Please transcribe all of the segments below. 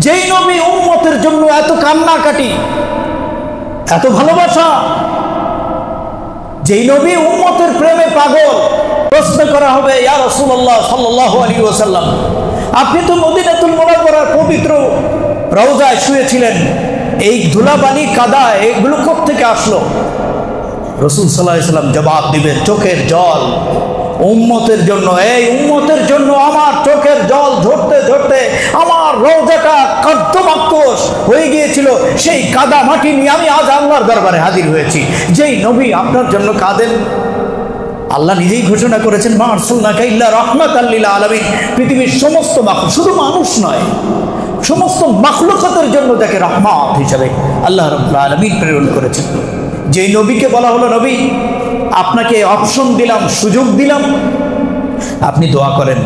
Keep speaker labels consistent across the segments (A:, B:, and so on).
A: যেই নবী উম্মতের জন্য এত কান্নাকাটি, এত ভালোবাসা, যেই নবী উম্মতের প্রেমে পাগল, প্রশ্ন করা হবে, ইয়া রাসূলুল্লাহ সাল্লাল্লাহু আলাইহি ওয়াসাল্লাম, আপনি তো মদিনাতুল মুনাওয়ারার পবিত্র রওজায় শুয়েছিলেন, এই ধুলাবালি কাদা এগুলো কোত্থেকে আসলো? রাসূল সাল্লাল্লাহু আলাইহি ওয়াসাল্লাম জবাব দিবেন, চোখের জল উম্মতের জন্য, এই উম্মতের জন্য আমার চোখের জল ঝরতে ঝরতে আমার রওজাটা কর্দমাক্ত হয়ে গিয়েছিল। সেই কাদা মাটি নিয়ে আমি আজ আল্লাহর দরবারে হাজির হয়েছি। যেই নবী আপনার জন্য কাঁদেন, আল্লাহ নিজেই ঘোষণা করেছেন, মা আরসালনাকা ইল্লা রাহমাতাল লিল আলামিন, পৃথিবীর সমস্ত মাখলুক, শুধু মানুষ নয়, সমস্ত মাখলুকাতের জন্য তাকে রহমত হিসাবে আল্লাহ রাব্বুল আলামিন প্রেরণ করেছেন। যেই নবীকে বলা হলো, নবী আপনাকে অপশন দিলাম, সুযোগ দিলাম, আপনি দোয়া করেন।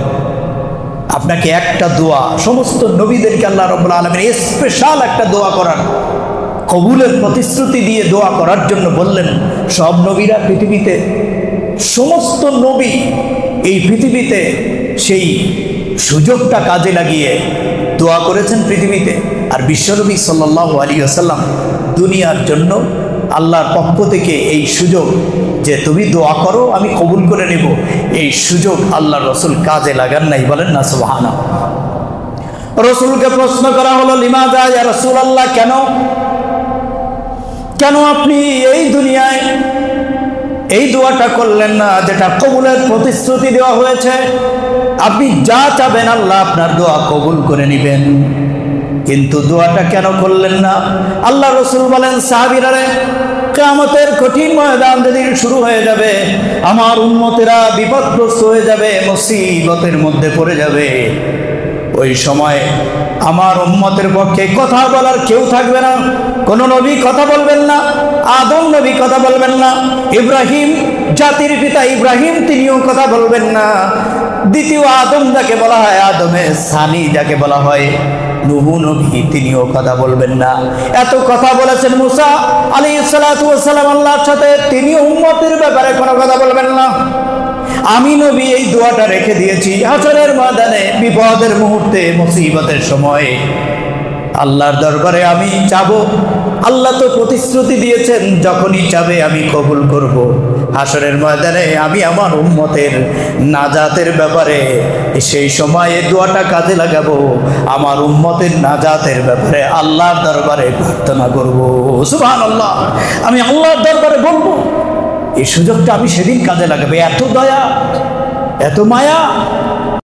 A: আপনাকে একটা দোয়া, সমস্ত নবীদেরকে আল্লাহ রাব্বুল আলামিন স্পেশাল একটা দোয়া করার, কবুলের প্রতিশ্রুতি দিয়ে দোয়া করার জন্য বললেন। সব নবীরা পৃথিবীতে, সমস্ত নবী এই পৃথিবীতে সেই সুযোগটা কাজে লাগিয়ে দোয়া করেছেন পৃথিবীতে। আর বিশ্বনবী সাল্লাল্লাহু আলাইহি ওয়াসাল্লাম দুনিয়ার জন্য আল্লাহর পক্ষ থেকে এই সুযোগ যে তুমি দোয়া করো আমি কবুল করে নেব, এই সুযোগ আল্লাহর রাসূল কাজে লাগান নাই। বলেন না সুবহানাল্লাহ। রাসূলকে প্রশ্ন করা হলো, লিমাযা ইয়া রাসূলুল্লাহ, কেন কেন আপনি এই দুনিয়ায় এই দোয়াটা করলেন না যেটা কবুলের প্রতিশ্রুতি দেওয়া হয়েছে? আপনি যা চাবেন আল্লাহ আপনার দোয়া কবুল করে নেবেন, কিন্তু দোয়াটা কেন করলেন না? আল্লাহ রাসূল বলেন, সাহাবীরা রে, কিয়ামতের কঠিন ময়দান যেদিন শুরু হয়ে যাবে, আমার উম্মতেরা বিপদগ্রস্ত হয়ে যাবে, মুসিবতের মধ্যে পড়ে যাবে, ওই সময় আমার উম্মতের পক্ষে কথা বলার কেউ থাকবে না। কোন নবী কথা বলবেন না, আদম নবী কথা বলবেন না, ইব্রাহিম জাতির পিতা ইব্রাহিম তিনিও কথা বলবেন না, দ্বিতীয় আদম যাকে বলা হয়, আদমের সানি যাকে বলা হয়, নূহ নবী তিনিও কথা বলবেন না। এত কথা বলেছেন মুসা আলাইহিস সালাতু ওয়াস সালাম আল্লাহর সাথে, তিনিও উম্মতের ব্যাপারে কোনো কথা বলবেন না। আমি নবী এই দোয়াটা রেখে দিয়েছি, হাসরের ময়দানে বিপদের মুহূর্তে, মুসিবতের সময় আল্লাহর দরবারে আমি চাবো। আল্লাহ তো প্রতিশ্রুতি দিয়েছেন, যখনই চাবে আমি কবুল করব। হাসরের ময়দানে আমি আমার উম্মতের নাজাতের ব্যাপারে সেই সময় দোয়াটা কাজে লাগাবো, আমার উম্মতের নাজাতের ব্যাপারে আল্লাহর দরবারে প্রার্থনা করব। সুবহানাল্লাহ, আমি আল্লাহর দরবারে বলবো। এই সুযোগটা আমি সেদিন কাজে লাগাবো। এত দয়া, এত মায়া,